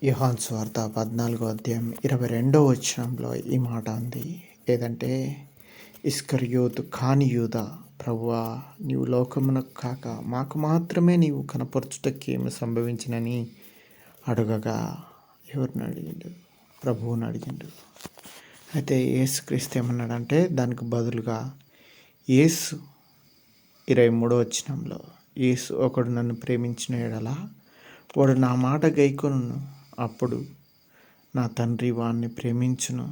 యోహాను సువార్త 14వ అధ్యాయం 22వ వచనంలో ఈ మాట ఉంది. ఏదంటే, ఇస్కరియోతు కాని యూదా, ప్రభువా, నీవు లోకమునకు కాక మాకు మాత్రమే నీవు కనపరచుటకేమి సంభవించినని అడగగా ఎవరిని అడిగిండు? ప్రభువుని అడిగిండు. అయితే యేసుక్రీస్తు ఏమన్నాడంటే దానికి బదులుగా యేసు 23వ వచనంలో, యేసు ఒకడు నన్ను ప్రేమించిన యెడల వాడు నా మాట గైకొనును, అప్పుడు నా తండ్రి వాణ్ణి ప్రేమించును,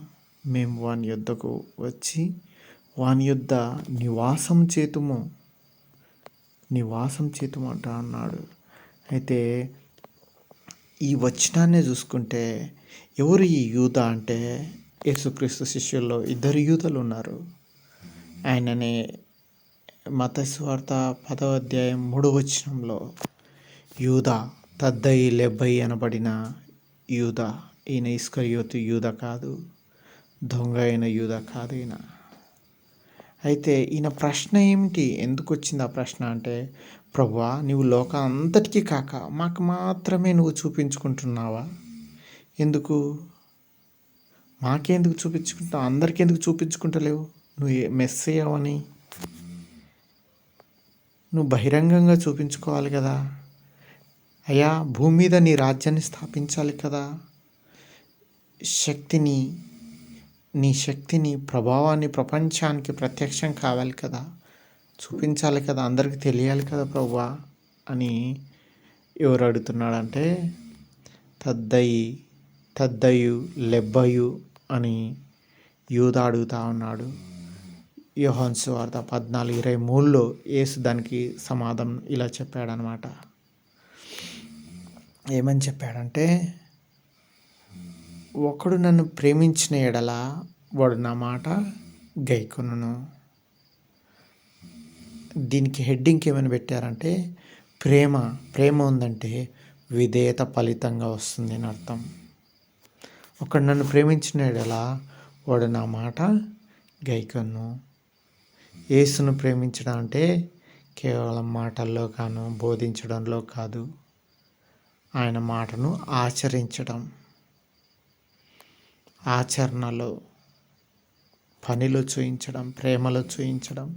మేము వాని యొద్దకు వచ్చి వాని యొద్ద నివాసం చేతుము అంట అన్నాడు. అయితే ఈ వచనాన్ని చూసుకుంటే ఎవరు ఈ యూదా అంటే, యేసుక్రీస్తు శిష్యుల్లో 2 యూదలు ఉన్నారు. ఆయననే మత్తయి సువార్త 10వ అధ్యాయం 3వ వచనంలో యూదా తద్దయి లెబ్బయి అనబడిన యూదా, ఈయన ఇస్కరియోతు యూదా కాదు, దొంగ అయిన యూదా కాదు ఈయన. అయితే ఈయన ప్రశ్న ఏమిటి? ఎందుకు వచ్చింది ఆ ప్రశ్న అంటే, ప్రభువా, నీవు లోకం అంతటికీ కాక మాకు మాత్రమే నువ్వు చూపించుకుంటున్నావా? ఎందుకు? మాకెందుకు చూపించుకుంటావు? అందరికీ ఎందుకు చూపించుకుంటలేవు? నువ్వు మెస్సయ్యవని నువ్వు బహిరంగంగా చూపించుకోవాలి కదా. అయ్యా, భూమి మీద నీ రాజ్యాన్ని స్థాపించాలి కదా. నీ శక్తిని ప్రభావాన్ని ప్రపంచానికి ప్రత్యక్షం కావాలి కదా, చూపించాలి కదా, అందరికీ తెలియాలి కదా ప్రభువా అని ఎవరు అడుగుతున్నాడంటే, తద్దయు లెబ్బయు అని యూదా అడుగుతా ఉన్నాడు. యోహాను సువార్త 14:23లో యేసు దానికి సమాధానం ఇలా చెప్పాడనమాట. ఏమని చెప్పాడంటే, ఒకడు నన్ను ప్రేమించిన యెడల వాడు నా మాట గైకొనును. దీనికి హెడ్డింగ్ ఏమని పెట్టారంటే, ప్రేమ ఉందంటే విధేయత ఫలితంగా వస్తుంది అని అర్థం. ఒకడు నన్ను ప్రేమించిన యెడల వాడు నా మాట గైకొను. యేసును ప్రేమించడం అంటే కేవలం మాటల్లో కాను, బోధించడంలో కాదు, ఆయన మాటను ఆచరించడం, ఆచరణలో, పనిలో చూయించడం, ప్రేమలో చూయించడం,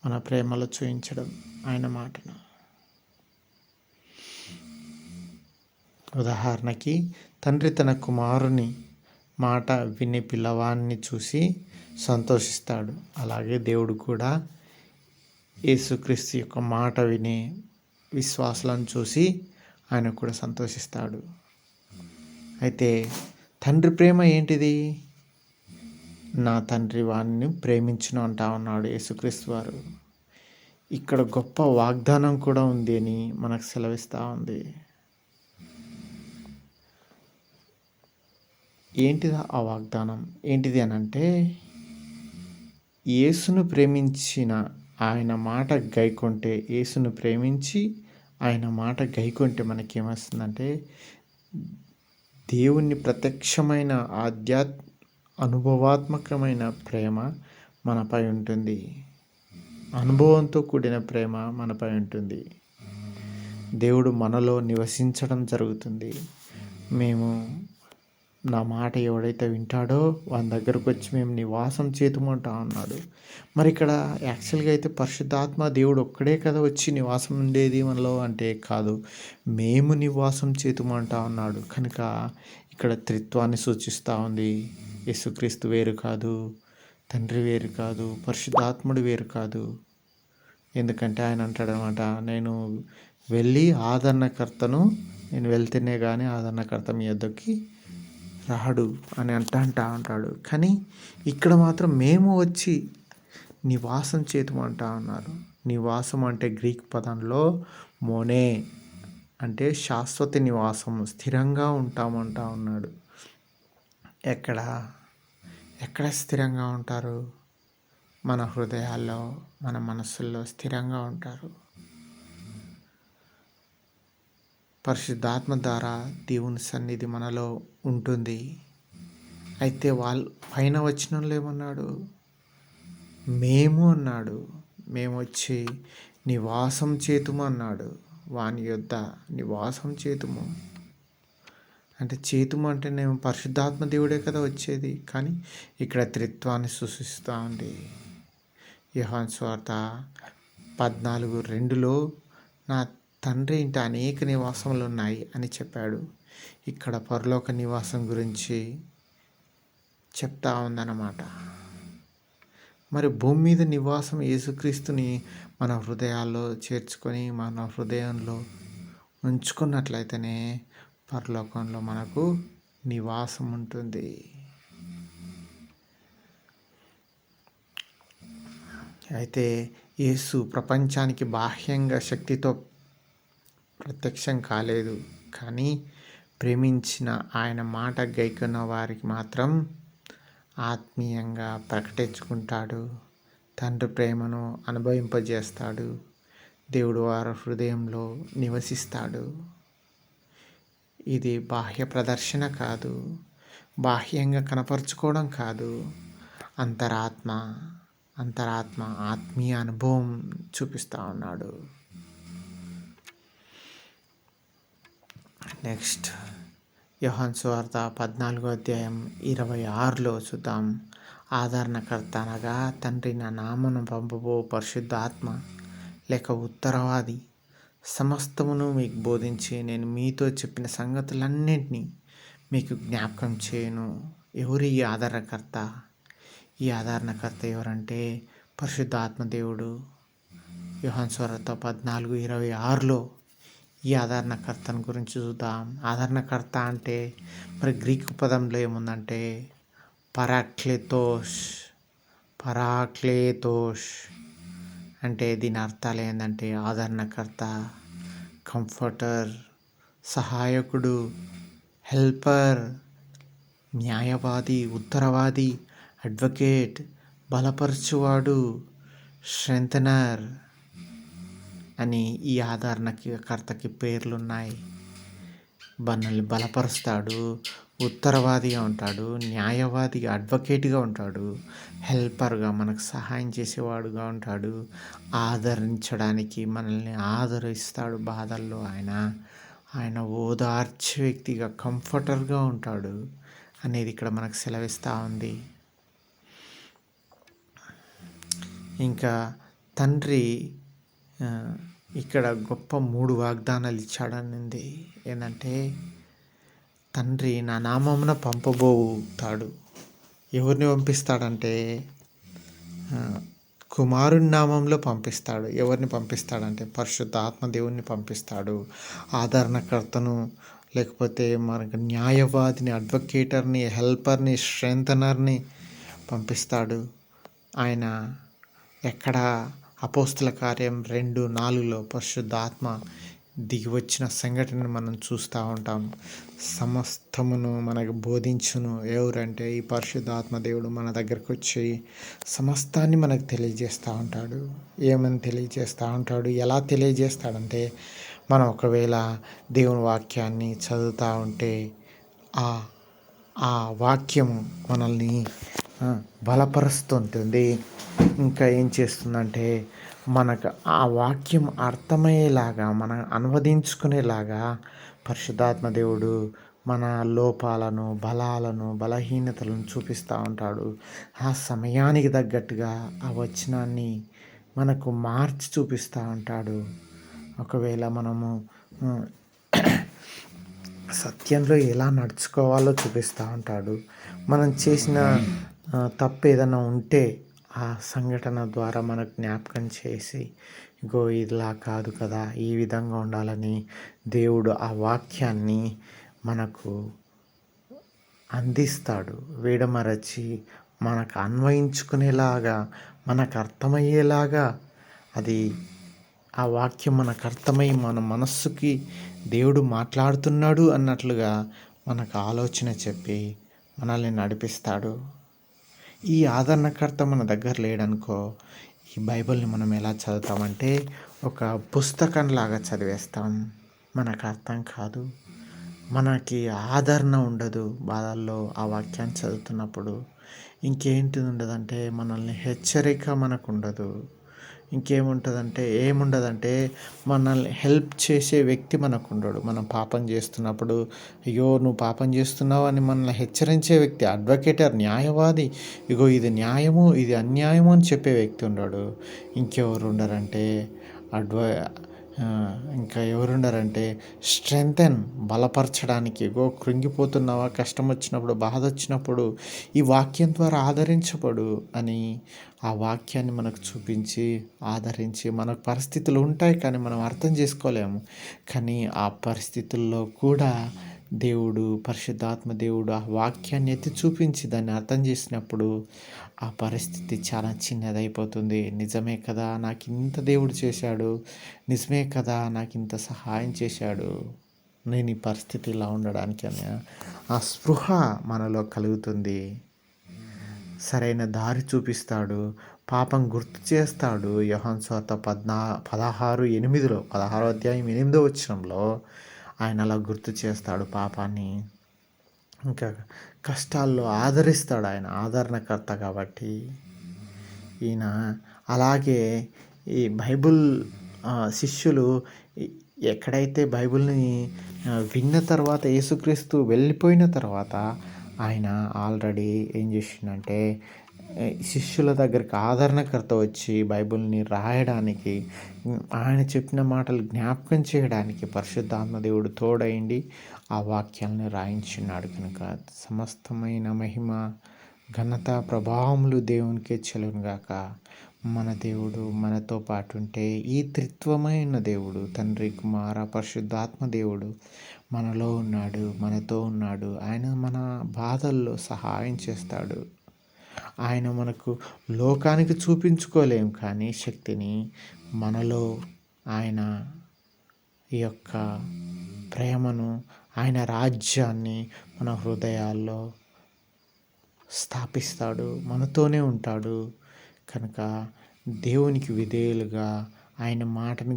మన ప్రేమలో చూయించడం ఆయన మాటను. ఉదాహరణకి, తండ్రి తన కుమారుని మాట విని పిల్లవాడిని చూసి సంతోషిస్తాడు. అలాగే దేవుడు కూడా యేసుక్రీస్తు యొక్క మాట విని విశ్వాసాలను చూసి ఆయన కూడా సంతోషిస్తాడు. అయితే తండ్రి ప్రేమ ఏంటిది? నా తండ్రి వాణ్ణి ప్రేమించును అంటా ఉన్నాడు యేసుక్రీస్తు వారు. ఇక్కడ గొప్ప వాగ్దానం కూడా ఉంది అని మనకు సెలవిస్తూ ఉంది. ఏంటిది ఆ వాగ్దానం? ఏంటిది అని అంటే, యేసును ప్రేమించిన ఆయన మాట గైకొంటే, యేసును ప్రేమించి ఆయన మాట గైకొంటే మనకేమొస్తుందంటే, దేవుని ప్రత్యక్షమైన అనుభవాత్మకమైన ప్రేమ మనపై ఉంటుంది. అనుభవంతో కూడిన ప్రేమ మనపై ఉంటుంది. దేవుడు మనలో నివసించడం జరుగుతుంది. నా మాట ఎవడైతే వింటాడో వాని దగ్గరకు వచ్చి మేము నివాసం చేతుమంటా అన్నాడు. మరి ఇక్కడ యాక్చువల్గా అయితే పరిశుద్ధాత్మ దేవుడు ఒక్కడే కదా వచ్చి నివాసం ఉండేది మనలో అంటే కాదు, మేము నివాసం చేతుమంటా అన్నాడు. కనుక ఇక్కడ త్రిత్వాన్ని సూచిస్తూ ఉంది. యేసుక్రీస్తు వేరు కాదు, తండ్రి వేరు కాదు, పరిశుద్ధాత్ముడు వేరు కాదు. ఎందుకంటే ఆయన అంటాడనమాట, నేను వెళ్తేనే కానీ ఆదరణకర్త మీ యొద్దకి రాడు అని అంటా ఉంటాడు. కానీ ఇక్కడ మాత్రం మేము వచ్చి నివాసం చేతుమంటా అన్నారు. నివాసం అంటే గ్రీక్ పదంలో మోనే అంటే శాశ్వత నివాసం, స్థిరంగా ఉంటామంటా ఉన్నాడు. ఎక్కడ స్థిరంగా ఉంటారు? మన హృదయాల్లో, మన మనస్సుల్లో స్థిరంగా ఉంటారు. పరిశుద్ధాత్మ ద్వారా దేవుని సన్నిధి మనలో ఉంటుంది. అయితే పైన వచనంలో ఏమన్నాడు? అన్నాడు. మేము వచ్చి నివాసం చేతుము అన్నాడు. వాని యొద్ద నివాసం చేతుము. అంటే చేతుము అంటేనేమో పరిశుద్ధాత్మ దేవుడే కదా వచ్చేది, కానీ ఇక్కడ త్రిత్వాన్ని సూచిస్తూ ఉంది. యోహాను సువార్త 14:2లో నా తండ్రి ఇంట అనేక నివాసములు ఉన్నాయి అని చెప్పాడు. ఇక్కడ పరలోక నివాసం గురించి చెప్తా ఉందన్నమాట. మరి భూమి మీద నివాసం యేసుక్రీస్తుని మన హృదయాల్లో చేర్చుకొని మన హృదయంలో ఉంచుకున్నట్లయితేనే పరలోకంలో మనకు నివాసం ఉంటుంది. అయితే యేసు ప్రపంచానికి బాహ్యంగా శక్తితో ప్రత్యక్షం కాలేదు, కానీ ప్రేమించిన ఆయన మాట గైకొన్న వారికి మాత్రం ఆత్మీయంగా ప్రకటించుకుంటాడు. తండ్రి ప్రేమను అనుభవింపజేస్తాడు. దేవుడు వారి హృదయంలో నివసిస్తాడు. ఇది బాహ్య ప్రదర్శన కాదు, బాహ్యంగా కనపరుచుకోవడం కాదు, అంతరాత్మ ఆత్మీయ అనుభవం చూపిస్తూ ఉన్నాడు. నెక్స్ట్ యోహాను సువార్త 14:26లో చూద్దాం. ఆదరణకర్త అనగా తండ్రి నా నామమున పంపబో పరిశుద్ధాత్మ లేక ఉత్తరవాది సమస్తమును మీకు బోధించి నేను మీతో చెప్పిన సంగతులన్నింటినీ మీకు జ్ఞాపకం చేయను. ఎవరు ఈ ఆదరణకర్త? ఈ ఆదరణకర్త ఎవరంటే పరిశుద్ధాత్మ దేవుడు. యోహాను సువార్త 14:26లో ఈ ఆదరణకర్తను గురించి చూద్దాం. ఆదరణకర్త అంటే మరి గ్రీకు పదంలో ఏముందంటే పరాక్లేతోస్ అంటే దీని అర్థాలు ఏంటంటే ఆదరణకర్త, కంఫర్టర్, సహాయకుడు, హెల్పర్, న్యాయవాది, ఉత్తరవాది, అడ్వకేట్, బలపరచువాడు, స్ట్రెంథనర్ అని ఈ ఆదరణకర్తకి పేర్లున్నాయి. మనల్ని బలపరుస్తాడు, ఉత్తరవాదిగా ఉంటాడు, న్యాయవాదిగా అడ్వకేట్గా ఉంటాడు, హెల్పర్గా మనకు సహాయం చేసేవాడుగా ఉంటాడు, ఆదరించడానికి మనల్ని ఆదరిస్తాడు బాధల్లో. ఆయన ఓదార్చే వ్యక్తిగా, కంఫర్టర్గా ఉంటాడు అనేది ఇక్కడ మనకు సెలవిస్తూ ఉంది. ఇంకా తండ్రి ఇక్కడ గొప్ప 3 వాగ్దానాలు ఇచ్చాడనింది. ఏంటంటే తండ్రి నా నామమున పంపబోతాడు. ఎవరిని పంపిస్తాడంటే కుమారుని నామంలో పంపిస్తాడు. ఎవరిని పంపిస్తాడంటే పరిశుద్ధ ఆత్మదేవుని పంపిస్తాడు. ఆదరణకర్తను లేకపోతే మనకు న్యాయవాదిని, అడ్వకేటర్ని, హెల్పర్ని, స్ట్రెంథనర్ని పంపిస్తాడు. ఆయన ఎక్కడ అపోస్తుల కార్యం 2:4లో పరిశుద్ధాత్మ దిగి వచ్చిన సంఘటనను మనం చూస్తూ ఉంటాం. సమస్తమును మనకు బోధించును. ఎవరంటే ఈ పరిశుద్ధాత్మ దేవుడు మన దగ్గరకు వచ్చి సమస్తాన్ని మనకు తెలియజేస్తూ ఉంటాడు. ఏమని తెలియజేస్తూ ఉంటాడు? ఎలా తెలియజేస్తాడంటే మనం ఒకవేళ దేవుని వాక్యాన్ని చదువుతూ ఉంటే ఆ వాక్యము మనల్ని బలపరుస్తుంటుంది. ఇంకా ఏం చేస్తుందంటే మనకు ఆ వాక్యం అర్థమయ్యేలాగా, మనం అనువదించుకునేలాగా పరిశుద్ధాత్మ దేవుడు మన లోపాలను, బలహీనతలను చూపిస్తూ ఉంటాడు. ఆ సమయానికి తగ్గట్టుగా ఆ వచనాన్ని మనకు మార్చి చూపిస్తూ ఉంటాడు. ఒకవేళ మనము సత్యంలో ఎలా నడుచుకోవాలో చూపిస్తూ ఉంటాడు. మనం చేసిన తప్పు ఏదైనా ఉంటే ఆ సంఘటన ద్వారా మనకు జ్ఞాపకం చేసి ఇగో ఇలా కాదు కదా, ఈ విధంగా ఉండాలని దేవుడు ఆ వాక్యాన్ని మనకు అందిస్తాడు. వేడమరచి మనకు అన్వయించుకునేలాగా, మనకు అర్థమయ్యేలాగా అది ఆ వాక్యం మనకు అర్థమై మన మనస్సుకి దేవుడు మాట్లాడుతున్నాడు అన్నట్లుగా మనకు ఆలోచన చెప్పి మనల్ని నడిపిస్తాడు. ఈ ఆదరణకర్త మన దగ్గర లేడనుకో, ఈ బైబిల్ని మనం ఎలా చదువుతామంటే ఒక పుస్తకంలాగా చదివేస్తాం. మనకు అర్థం కాదు, మనకి ఆదరణ ఉండదు. బాధల్లో ఆ వాక్యాన్ని చదువుతున్నప్పుడు ఇంకేంటిది ఉండదంటే మనల్ని హెచ్చరిక మనకు ఉండదు. ఏముండదంటే మనల్ని హెల్ప్ చేసే వ్యక్తి మనకు ఉండడు. మనం పాపం చేస్తున్నప్పుడు, అయ్యో నువ్వు పాపం చేస్తున్నావు అని మనల్ని హెచ్చరించే వ్యక్తి, అడ్వకేటర్, న్యాయవాది, ఇగో ఇది న్యాయము ఇది అన్యాయము అని చెప్పే వ్యక్తి ఉండడు. ఇంకెవరు ఉండరంటే ఇంకా ఎవరుండరంటే స్ట్రెంగ్తెన్, బలపరచడానికి, ఇగో కృంగిపోతున్నావా, కష్టం వచ్చినప్పుడు, బాధ వచ్చినప్పుడు ఈ వాక్యం ద్వారా ఆదరించబడు అని ఆ వాక్యాన్ని మనకు చూపించి ఆదరించి, మనకు పరిస్థితులు ఉంటాయి కానీ మనం అర్థం చేసుకోలేము. కానీ ఆ పరిస్థితుల్లో కూడా దేవుడు, పరిశుద్ధాత్మ దేవుడు ఆ వాక్యాన్ని ఎత్తి చూపించి దాన్ని అర్థం చేసినప్పుడు ఆ పరిస్థితి చాలా చిన్నదైపోతుంది. నిజమే కదా, నాకు ఇంత దేవుడు చేశాడు, నిజమే కదా నాకు ఇంత సహాయం చేశాడు, నేను ఈ పరిస్థితి ఇలా ఉండడానికి అని ఆ స్పృహ మనలో కలుగుతుంది. సరైన దారి చూపిస్తాడు, పాపం గుర్తు చేస్తాడు. యోహాను సువార్త 16:8 అధ్యాయం 8వ వచనంలో ఆయన అలా గుర్తు చేస్తాడు పాపాన్ని. ఇంకా కష్టాల్లో ఆదరిస్తాడు, ఆయన ఆదరణకర్త కాబట్టి. ఈయన అలాగే ఈ బైబిల్ శిష్యులు ఎక్కడైతే బైబిల్ని విన్న తర్వాత, యేసుక్రీస్తు వెళ్ళిపోయిన తర్వాత ఆయన ఆల్రెడీ ఏం చేసిండంటే శిష్యుల దగ్గరికి ఆదరణకర్త వచ్చి బైబిల్ని రాయడానికి, ఆయన చెప్పిన మాటలు జ్ఞాపకం చేయడానికి పరిశుద్ధాత్మ దేవుడు తోడైండి ఆ వాక్యాలను రాయించున్నాడు. కనుక సమస్తమైన మహిమ, ఘనత, ప్రభావములు దేవునికే చెలునుగాక. మన దేవుడు మనతో పాటు ఉంటే, ఈ త్రిత్వమైన దేవుడు, తండ్రి, కుమార, పరిశుద్ధాత్మ దేవుడు మనలో ఉన్నాడు, మనతో ఉన్నాడు. ఆయన మన బాధల్లో సహాయం చేస్తాడు. ఆయన మనకు లోకానికి చూపించుకోలేం కానీ శక్తిని, మనలో ఆయన ఈ యొక్క ప్రేమను, ఆయన రాజ్యాన్ని మన హృదయాల్లో స్థాపిస్తాడు, మనతోనే ఉంటాడు. కనుక దేవునికి విధేయులుగా ఆయన మాటను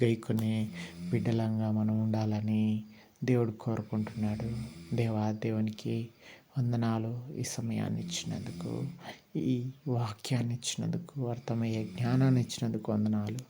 గైకొనే బిడ్డలంగా మనం ఉండాలని దేవుడు కోరుకుంటున్నాడు. దేవునికి వందనాలు. ఈ సమయాన్ని ఇచ్చినందుకు, ఈ వాక్యాన్ని ఇచ్చినందుకు, అర్థమయ్యే జ్ఞానాన్ని ఇచ్చినందుకు వందనాలు.